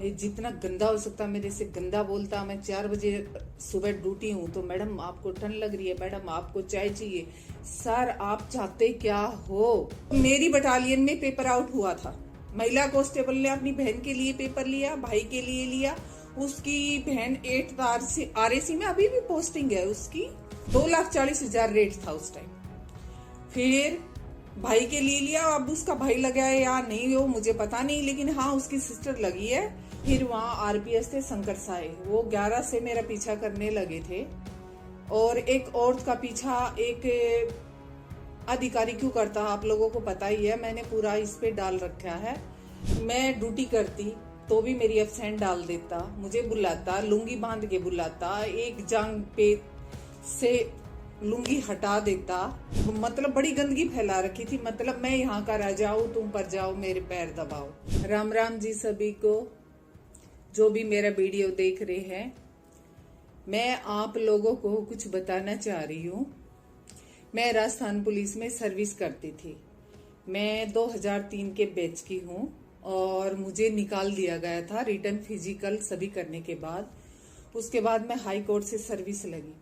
ये जितना गंदा हो सकता मेरे से गंदा बोलता। मैं 4 बजे सुबह ड्यूटी हूँ तो मैडम आपको ठंड लग रही है, मैडम आपको चाय चाहिए। सर आप चाहते क्या हो? मेरी बटालियन में पेपर आउट हुआ था। महिला कांस्टेबल ने अपनी बहन के लिए पेपर लिया, भाई के लिए लिया। उसकी बहन 8th RAC में अभी भी पोस्टिंग है उसकी। 2,40,000 रेट था उस टाइम। फिर भाई के लिए लिया। अब उसका भाई लगा है या नहीं वो मुझे पता नहीं, लेकिन हाँ उसकी सिस्टर लगी है। फिर वहाँ RPS थे शंकर साए, वो 11 से मेरा पीछा करने लगे थे। और एक औरत का पीछा एक अधिकारी क्यों करता आप लोगों को पता ही है, मैंने पूरा इस पे डाल रखा है। मैं ड्यूटी करती तो भी मेरी एब्सेंट डाल देता, मुझे बुलाता, लुंगी बांध के बुलाता, एक जांग पे से लुंगी हटा देता। मतलब बड़ी गंदगी फैला रखी थी। मतलब मैं यहाँ का राजा हूँ, तुम पर जाओ मेरे पैर दबाओ। राम राम जी सभी को जो भी मेरा वीडियो देख रहे हैं। मैं आप लोगों को कुछ बताना चाह रही हूँ। मैं राजस्थान पुलिस में सर्विस करती थी। मैं 2003 के बैच की हूँ और मुझे निकाल दिया गया था रिटर्न फिजिकल सभी करने के बाद। उसके बाद मैं हाई कोर्ट से सर्विस लगी।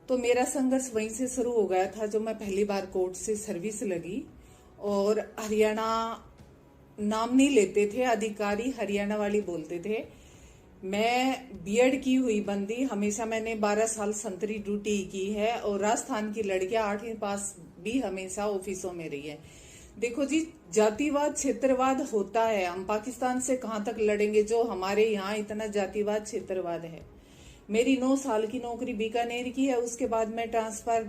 तो मेरा संघर्ष वहीं से शुरू हो गया था जो मैं पहली बार कोर्ट से सर्विस लगी। और हरियाणा नाम नहीं लेते थे, अधिकारी हरियाणा वाली बोलते थे। मैं बीएड की हुई बंदी, हमेशा मैंने 12 साल संतरी ड्यूटी की है। और राजस्थान की लड़कियां 8वीं पास भी हमेशा ऑफिसों में रही है। देखो जी, जातिवाद क्षेत्रवाद होता है। हम पाकिस्तान से कहां तक लड़ेंगे जो हमारे यहाँ इतना जातिवाद क्षेत्रवाद है। मेरी 9 साल की नौकरी बीकानेर की है। उसके बाद मैं ट्रांसफर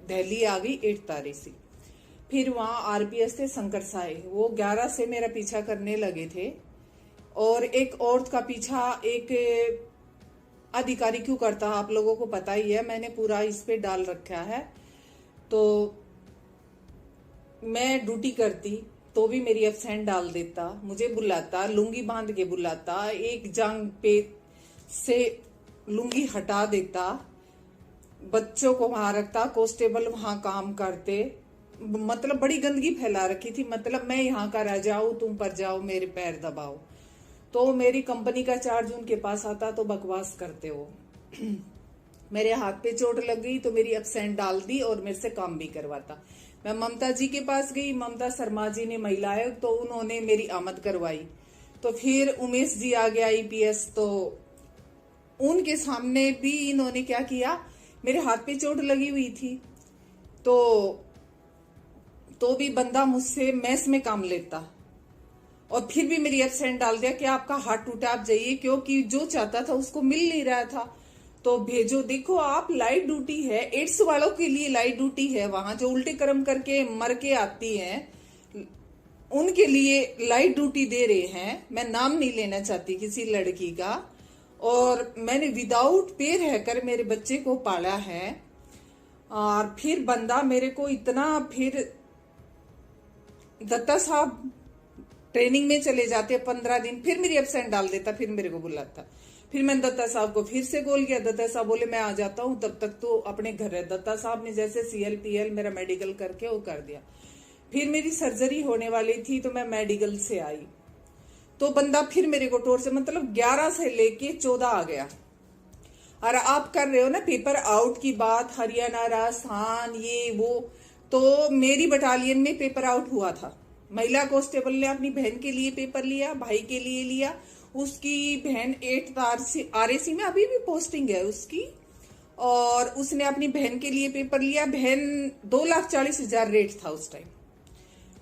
दिल्ली आ गई 8th RAC। फिर वहाँ RPS थे शंकर साए, वो 11 से मेरा पीछा करने लगे थे। और एक औरत का पीछा एक अधिकारी क्यों करता आप लोगों को पता ही है, मैंने पूरा इस पे डाल रखा है। तो मैं ड्यूटी करती तो भी मेरी एब्सेंट डाल देता, मुझे बुलाता, लुंगी बांध के बुलाता, एक जांग पे से लुंगी हटा देता, बच्चों को वहां रखता, कांस्टेबल वहां काम करते। मतलब बड़ी गंदगी फैला रखी थी। मतलब मैं यहाँ का राजा हूँ, तुम पर जाओ मेरे पैर दबाओ। तो मेरी कंपनी का चार्ज उनके पास आता तो बकवास करते हो। मेरे हाथ पे चोट लग गई तो मेरी एब्सेंट डाल दी और मेरे से काम भी करवाता। मैं ममता जी के पास गई, ममता शर्मा जी ने महिला आयोग, तो उन्होंने मेरी आमद करवाई। तो फिर उमेश जी आ गया IPS, तो उनके सामने भी इन्होंने क्या किया, मेरे हाथ पे चोट लगी हुई थी तो भी बंदा मुझसे मैस में काम लेता और फिर भी मेरी एब्सेंट डाल दिया कि आपका हाथ टूटा आप जाइए, क्योंकि जो चाहता था उसको मिल नहीं रहा था। तो भेजो, देखो आप लाइट ड्यूटी है, एड्स वालों के लिए लाइट ड्यूटी है। वहां जो उल्टे कर्म करके मर के आती हैं उनके लिए लाइट ड्यूटी दे रहे हैं। मैं नाम नहीं लेना चाहती किसी लड़की का। और मैंने विदाउट पे रहकर मेरे बच्चे को पाला है। और फिर बंदा मेरे को इतना, फिर दत्ता साहब ट्रेनिंग में चले जाते 15 दिन, फिर मेरी एब्सेंट डाल देता, फिर मेरे को बुलाता। फिर मैंने दत्ता साहब को फिर से कॉल किया, दत्ता साहब बोले मैं आ जाता हूँ, तब तक तो अपने घर है। दत्ता साहब ने जैसे CLPL मेरा मेडिकल करके वो कर दिया। फिर मेरी सर्जरी होने वाली थी तो मैं मेडिकल से आई तो बंदा फिर मेरे को टोर से, मतलब 11 से लेके 14 आ गया। और आप कर रहे हो ना पेपर आउट की बात, हरियाणा राजस्थान ये वो। तो मेरी बटालियन में पेपर आउट हुआ था। महिला कांस्टेबल ने अपनी बहन के लिए पेपर लिया, भाई के लिए लिया। उसकी बहन 8th RAC में अभी भी पोस्टिंग है उसकी। और उसने अपनी बहन के लिए पेपर लिया। बहन 2,40,000 रेट था उस टाइम।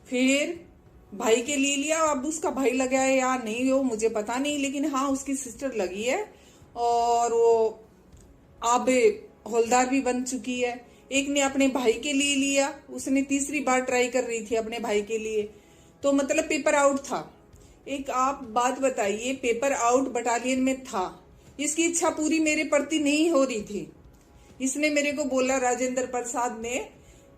फिर भाई के लिए लिया। अब उसका भाई लगा है या नहीं वो मुझे पता नहीं, लेकिन हाँ उसकी सिस्टर लगी है और वो अब हौलदार भी बन चुकी है। एक ने अपने भाई के लिए लिया, उसने तीसरी बार ट्राई कर रही थी अपने भाई के लिए। तो मतलब पेपर आउट था। एक आप बात बताइए, पेपर आउट बटालियन में था, इसकी इच्छा पूरी मेरे प्रति नहीं हो रही थी। इसने मेरे को बोला, राजेंद्र प्रसाद ने,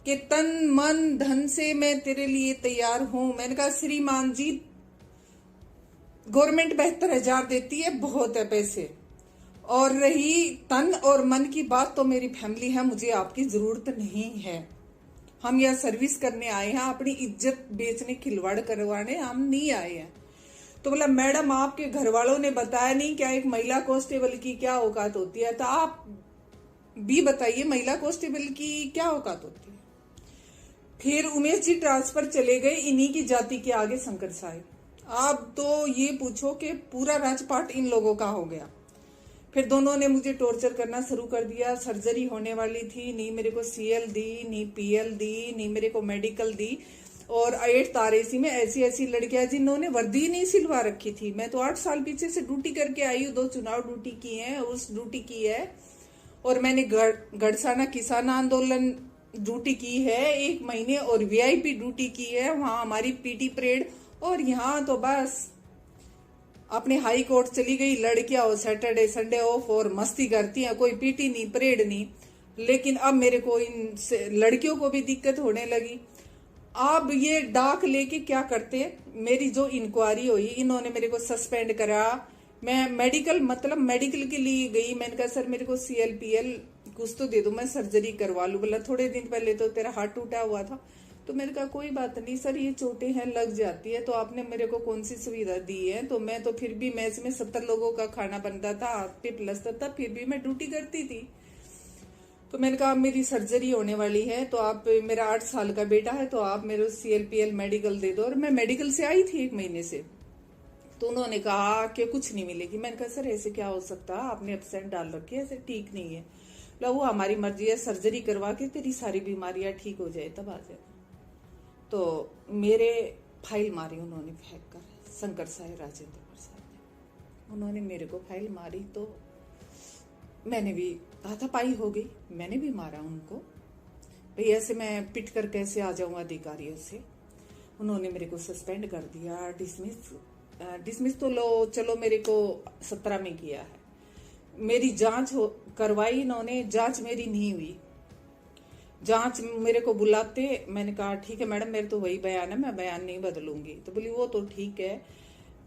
कि तन मन धन से मैं तेरे लिए तैयार हूं। मैंने कहा श्रीमान जी गवर्नमेंट 72,000 देती है, बहुत है पैसे। और रही तन और मन की बात, तो मेरी फैमिली है, मुझे आपकी जरूरत नहीं है। हम यह सर्विस करने आए हैं, अपनी इज्जत बेचने खिलवाड़ करवाने हम नहीं आए हैं। तो बोला मैडम आपके घर वालों ने बताया नहीं क्या एक महिला कांस्टेबल की क्या औकात होती है, तो आप भी बताइए महिला कांस्टेबल की क्या औकात होती है। फिर उमेश जी ट्रांसफर चले गए इन्हीं की जाति के आगे शंकर साहब। आप तो ये पूछो कि पूरा राजपाट इन लोगों का हो गया। फिर दोनों ने मुझे टॉर्चर करना शुरू कर दिया। सर्जरी होने वाली थी, नहीं मेरे को सीएल दी, नहीं पीएल दी, नहीं मेरे को मेडिकल दी। और 8 तारेसी में ऐसी ऐसी लड़कियां जिन्होंने वर्दी नहीं सिलवा रखी थी। मैं तो 8 साल पीछे से ड्यूटी करके आई हूँ, 2 चुनाव ड्यूटी की है, उस ड्यूटी की है। और मैंने गढ़साना किसान आंदोलन ड्यूटी की है 1 महीने, और वीआईपी ड्यूटी की है, वहां हमारी पीटी परेड। और यहाँ तो बस अपने हाई कोर्ट चली गई लड़कियां, और सैटरडे संडे ऑफ और मस्ती करती हैं, कोई पीटी नहीं परेड नहीं। लेकिन अब मेरे को इन लड़कियों को भी दिक्कत होने लगी। अब ये डाक लेके क्या करते, मेरी जो इंक्वायरी हुई इन्होंने मेरे को सस्पेंड करा। मैं मेडिकल मेडिकल के लिए गई। मैंने कहा सर मेरे को सीएलपीएल कुछ तो दे दो, मैं सर्जरी करवा लूं। बोला थोड़े दिन पहले तो तेरा हार्ट टूटा हुआ था। तो मैंने कहा कोई बात नहीं सर, ये चोटें हैं लग जाती है, तो आपने मेरे को कौन सी सुविधा दी है। तो मैं तो फिर भी मैच में 70 लोगों का खाना बनता था, आप पे प्लस था, फिर भी मैं ड्यूटी करती थी। तो मैंने कहा मेरी सर्जरी होने वाली है, तो आप, मेरा 8 साल का बेटा है, तो आप मेरे सीएलपीएल मेडिकल दे दो। और मैं मेडिकल से आई थी 1 महीने से। तो उन्होंने कहा कि कुछ नहीं मिलेगी। मैंने कहा सर ऐसे क्या हो सकता, आपने एब्सेंट डाल रखी है, ऐसे ठीक नहीं है। वो हमारी मर्जी है, सर्जरी करवा के तेरी सारी बीमारियां ठीक हो जाए तब आ जाए। तो मेरे फाइल मारी उन्होंने फेंक कर, शंकर साहब राजेंद्र प्रसाद ने। उन्होंने मेरे को फाइल मारी तो मैंने भी हाथापाई हो गई, मैंने भी मारा उनको। भाई ऐसे मैं पिट कर कैसे आ जाऊं अधिकारियों से। उन्होंने मेरे को सस्पेंड कर दिया, डिसमिस तो लो चलो, मेरे को 17 में किया है। मेरी जांच करवाई इन्होंने, जांच मेरी नहीं हुई। जांच मेरे को बुलाते, मैंने कहा ठीक है मैडम मेरे तो वही बयान है, मैं बयान नहीं बदलूंगी। तो बोली वो तो ठीक है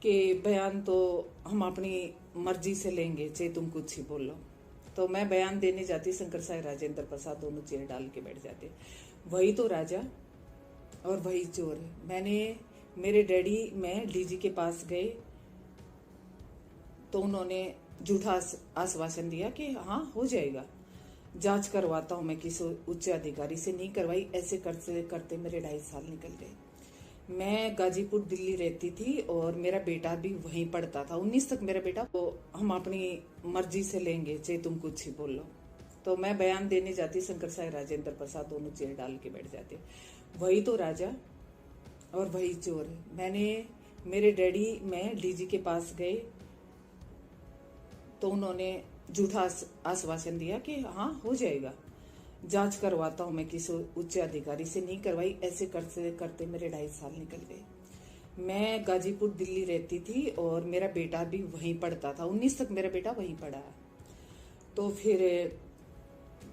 कि बयान तो हम अपनी मर्जी से लेंगे, चाहे तुम कुछ ही बोलो। तो मैं बयान देने जाती, शंकर साहब राजेंद्र प्रसाद दोनों चेयर डाल के बैठ जाते। वही तो राजा और वही चोर है। मेरे डैडी मैं डीजी के पास गए तो उन्होंने झूठा आश्वासन दिया कि हाँ हो जाएगा, जांच करवाता हूं मैं किसी उच्च अधिकारी से। नहीं करवाई। ऐसे करते करते मेरे 2.5 साल निकल गए। मैं गाजीपुर दिल्ली रहती थी और मेरा बेटा भी वहीं पढ़ता था, 19 तक मेरा बेटा। तो हम अपनी मर्जी से लेंगे, चाहे तुम कुछ ही बोलो। तो मैं बयान देने जाती, शंकर साहब राजेंद्र प्रसाद दोनों चेयर डाल के बैठ जाते। वही तो राजा और वही चोर है। मेरे डैडी मैं डीजी के पास गए तो उन्होंने झूठा आश्वासन दिया कि हाँ हो जाएगा, जांच करवाता हूं मैं किसी उच्च अधिकारी से। नहीं करवाई। ऐसे करते करते मेरे 2.5 साल निकल गए। मैं गाजीपुर दिल्ली रहती थी और मेरा बेटा भी वहीं पढ़ता था, 19 तक मेरा बेटा वहीं पढ़ा है। तो फिर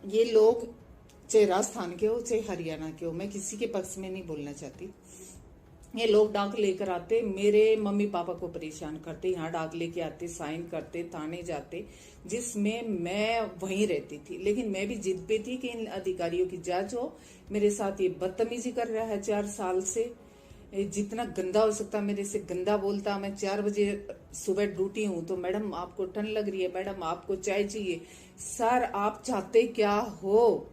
ये लोग चाहे राजस्थान के हो चाहे हरियाणा के हो, मैं किसी के पक्ष में नहीं बोलना चाहती, ये लोग डाक लेकर आते, मेरे मम्मी पापा को परेशान करते, यहाँ डाक लेके आते, साइन करते, थाने जाते, जिसमें मैं वहीं रहती थी। लेकिन मैं भी जिद पे थी कि इन अधिकारियों की जांच हो। मेरे साथ ये बदतमीजी कर रहा है 4 साल से, जितना गंदा हो सकता मेरे से गंदा बोलता। मैं 4 बजे सुबह ड्यूटी हूँ तो मैडम आपको ठंड लग रही है, मैडम आपको चाय चाहिए। सर आप चाहते क्या हो,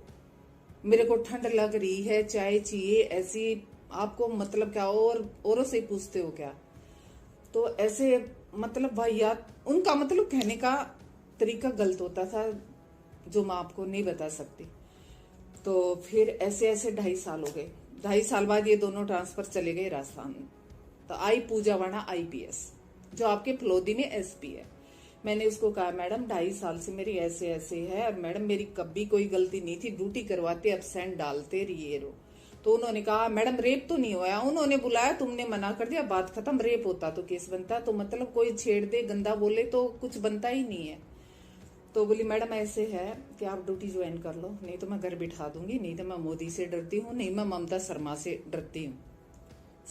मेरे को ठंड लग रही है, चाय चाहिए, ऐसी आपको मतलब क्या, और औरों से पूछते हो क्या। तो ऐसे वाहियात, उनका कहने का तरीका गलत होता था जो मैं आपको नहीं बता सकती। तो फिर ऐसे 2.5 साल हो गए। 2.5 साल बाद ये दोनों ट्रांसफर चले गए राजस्थान। तो आई पूजा वाणा IPS जो आपके फलोदी में SP है। मैंने उसको कहा मैडम 2.5 साल से मेरी ऐसे ऐसे है, और मैडम मेरी कभी कोई गलती नहीं थी, ड्यूटी करवाते एब्सेंट डालते रहिए। तो उन्होंने कहा मैडम रेप तो नहीं हुआ। उन्होंने बुलाया, तुमने मना कर दिया, बात खत्म। रेप होता तो केस बनता। तो कोई छेड़ दे, गंदा बोले तो कुछ बनता ही नहीं है। तो बोली मैडम ऐसे है कि आप ड्यूटी ज्वाइन कर लो, नहीं तो मैं घर बिठा दूंगी, नहीं तो मैं मोदी से डरती हूँ, नहीं मैं ममता शर्मा से डरती हूँ,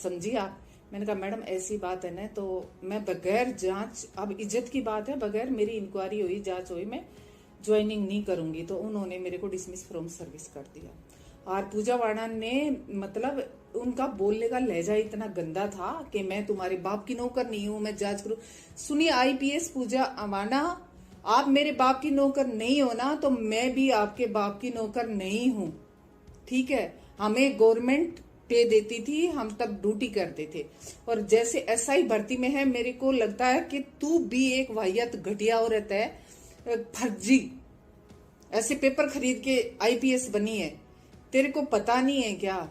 समझी आप। मैंने कहा मैडम ऐसी बात है ना, तो मैं बगैर जांच, अब इज्जत की बात है, बगैर मेरी इंक्वायरी हुई, जांच हुई, मैं ज्वाइनिंग नहीं करूंगी। तो उन्होंने मेरे को डिसमिस फ्रॉम सर्विस कर दिया। और पूजा वाणा ने उनका बोलने का लहजा इतना गंदा था कि मैं तुम्हारे बाप की नौकर नहीं हूं, मैं जांच करूं। सुनिए आईपीएस पूजा अवाना, आप मेरे बाप की नौकर नहीं हो ना, तो मैं भी आपके बाप की नौकर नहीं हूं, ठीक है। हमें गवर्नमेंट पे देती थी, हम तब ड्यूटी करते थे। और जैसे एसआई भर्ती में है, मेरे को लगता है कि तू भी एक वाहियत घटिया औरत है, फर्जी ऐसे पेपर खरीद के आईपीएस बनी है। तेरे को पता नहीं है क्या,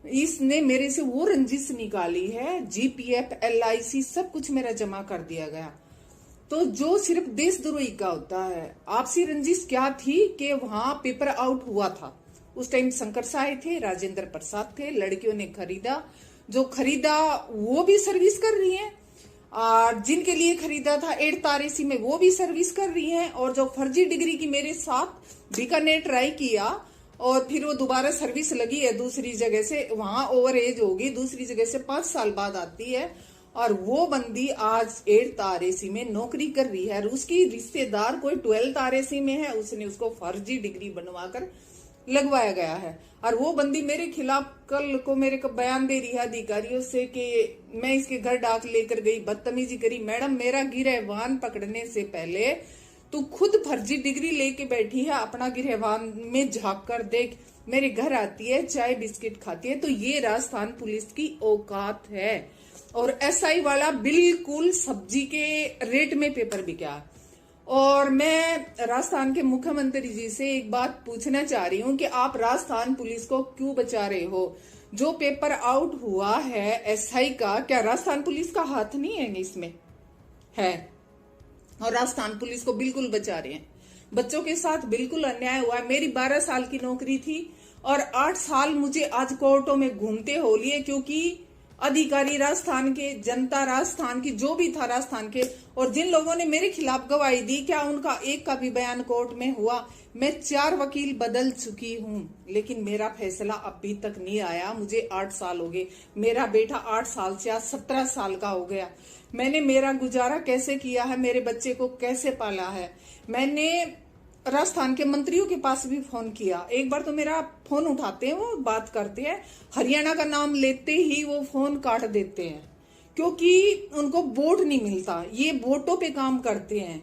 इसने मेरे से वो रंजिश निकाली है, जीपीएफ एलआईसी सब कुछ मेरा जमा कर दिया गया। तो जो सिर्फ देशद्रोही का होता है, आपसी रंजिश क्या थी कि वहां पेपर आउट हुआ था। उस टाइम शंकर साय थे, राजेंद्र प्रसाद थे, लड़कियों ने खरीदा, जो खरीदा वो भी सर्विस कर रही हैं, और जिनके लिए खरीदा था 8 तारेसी में वो भी सर्विस कर रही हैं। और जो फर्जी डिग्री की मेरे साथ बीकानेर ट्राई किया और फिर वो दोबारा सर्विस लगी है दूसरी जगह से, वहां ओवर एज होगी, दूसरी जगह से 5 साल बाद आती है, और वो बंदी आज 8 तारेसी में नौकरी कर रही है। और उसकी रिश्तेदार कोई 12 तारेसी में है, उसने उसको फर्जी डिग्री बनवाकर लगवाया गया है। और वो बंदी मेरे खिलाफ कल को मेरे को बयान दे रही है अधिकारियों से कि मैं इसके घर डाक लेकर गई, बदतमीजी करी। मैडम, मेरा गिरहवान पकड़ने से पहले तू खुद फर्जी डिग्री लेके बैठी है, अपना गिरहवान में झांक कर देख। मेरे घर आती है, चाय बिस्किट खाती है, तो ये राजस्थान पुलिस की औकात है। और एसआई वाला बिल्कुल सब्जी के रेट में पेपर बिका। और मैं राजस्थान के मुख्यमंत्री जी से एक बात पूछना चाह रही हूं कि आप राजस्थान पुलिस को क्यों बचा रहे हो। जो पेपर आउट हुआ है एसआई का, क्या राजस्थान पुलिस का हाथ नहीं है इसमें? है। और राजस्थान पुलिस को बिल्कुल बचा रहे हैं। बच्चों के साथ बिल्कुल अन्याय हुआ है। मेरी 12 साल की नौकरी थी और 8 साल मुझे आज कोर्टों में घूमते हो लिए, क्योंकि अधिकारी राजस्थान के, जनता राजस्थान की, जो भी था राजस्थान के, और जिन लोगों ने मेरे खिलाफ गवाही दी, क्या उनका एक का भी बयान कोर्ट में हुआ? मैं 4 वकील बदल चुकी हूं, लेकिन मेरा फैसला अभी तक नहीं आया। मुझे 8 साल हो गए, मेरा बेटा 8 साल से आज 17 साल का हो गया। मैंने मेरा गुजारा कैसे किया है, मेरे बच्चे को कैसे पाला है। मैंने राजस्थान के मंत्रियों के पास भी फोन किया, एक बार तो मेरा फोन उठाते हैं, वो बात करते हैं, हरियाणा का नाम लेते ही वो फोन काट देते हैं, क्योंकि उनको वोट नहीं मिलता। ये वोटों पे काम करते हैं,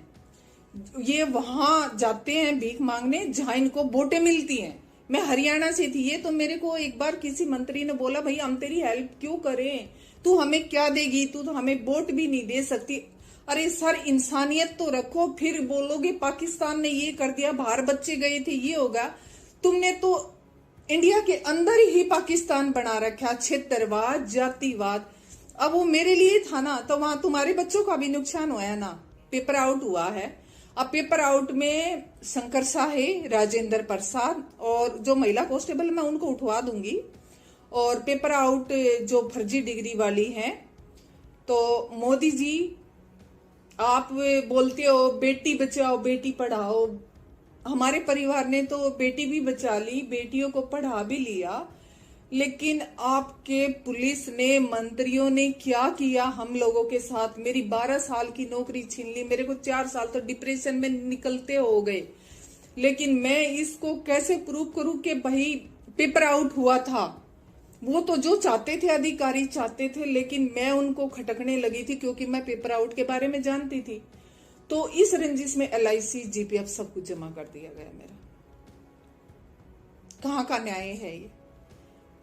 ये वहां जाते हैं भीख मांगने जहां इनको वोटें मिलती हैं। मैं हरियाणा से थी, ये तो मेरे को एक बार किसी मंत्री ने बोला, भाई हम तेरी हेल्प क्यों करें, तू हमें क्या देगी, तू तो हमें वोट भी नहीं दे सकती। अरे सर, इंसानियत तो रखो, फिर बोलोगे पाकिस्तान ने ये कर दिया, बाहर बच्चे गए थे, ये होगा। तुमने तो इंडिया के अंदर ही पाकिस्तान बना रखा, क्षेत्रवाद, जातिवाद। अब वो मेरे लिए था ना, तो वहां तुम्हारे बच्चों का भी नुकसान हुआ ना। पेपर आउट हुआ है, अब पेपर आउट में शंकर साहे, राजेंद्र प्रसाद और जो महिला कांस्टेबल, मैं उनको उठवा दूंगी। और पेपर आउट जो फर्जी डिग्री वाली है, तो मोदी जी आप बोलते हो बेटी बचाओ बेटी पढ़ाओ, हमारे परिवार ने तो बेटी भी बचा ली, बेटियों को पढ़ा भी लिया, लेकिन आपके पुलिस ने, मंत्रियों ने क्या किया हम लोगों के साथ। मेरी 12 साल की नौकरी छीन ली, मेरे को 4 साल तो डिप्रेशन में निकलते हो गए। लेकिन मैं इसको कैसे प्रूव करूं कि भाई पेपर आउट हुआ था। वो तो जो चाहते थे अधिकारी चाहते थे, लेकिन मैं उनको खटकने लगी थी क्योंकि मैं पेपर आउट के बारे में जानती थी। तो इस रंजिश में एलआईसी, जीपीएफ सब कुछ जमा कर दिया गया मेरा। कहाँ का न्याय है ये?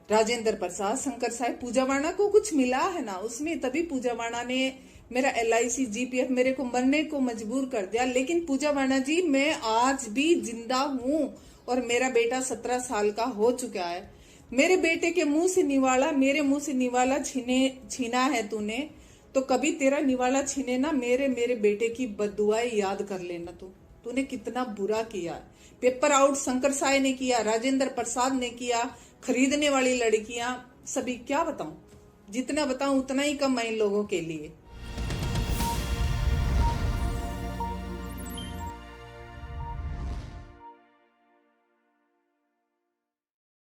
राजेंद्र प्रसाद, शंकर साहब, पूजा वाणा को कुछ मिला है ना उसमें, तभी पूजा वाणा ने मेरा एलआईसी, जीपीएफ मेरे को मरने को मजबूर कर दिया। लेकिन पूजा वाणा जी, मैं आज भी जिंदा हूं और मेरा बेटा 17 साल का हो चुका है। मेरे बेटे के मुंह से निवाला, मेरे मुंह से निवाला छीना है तूने, तो कभी तेरा निवाला छीने ना मेरे बेटे की बददुआएं याद कर लेना। तूने कितना बुरा किया। पेपर आउट शंकर साय ने किया, राजेंद्र प्रसाद ने किया, खरीदने वाली लड़कियां, सभी क्या बताऊं, जितना बताऊं उतना ही कम है इन लोगों के लिए।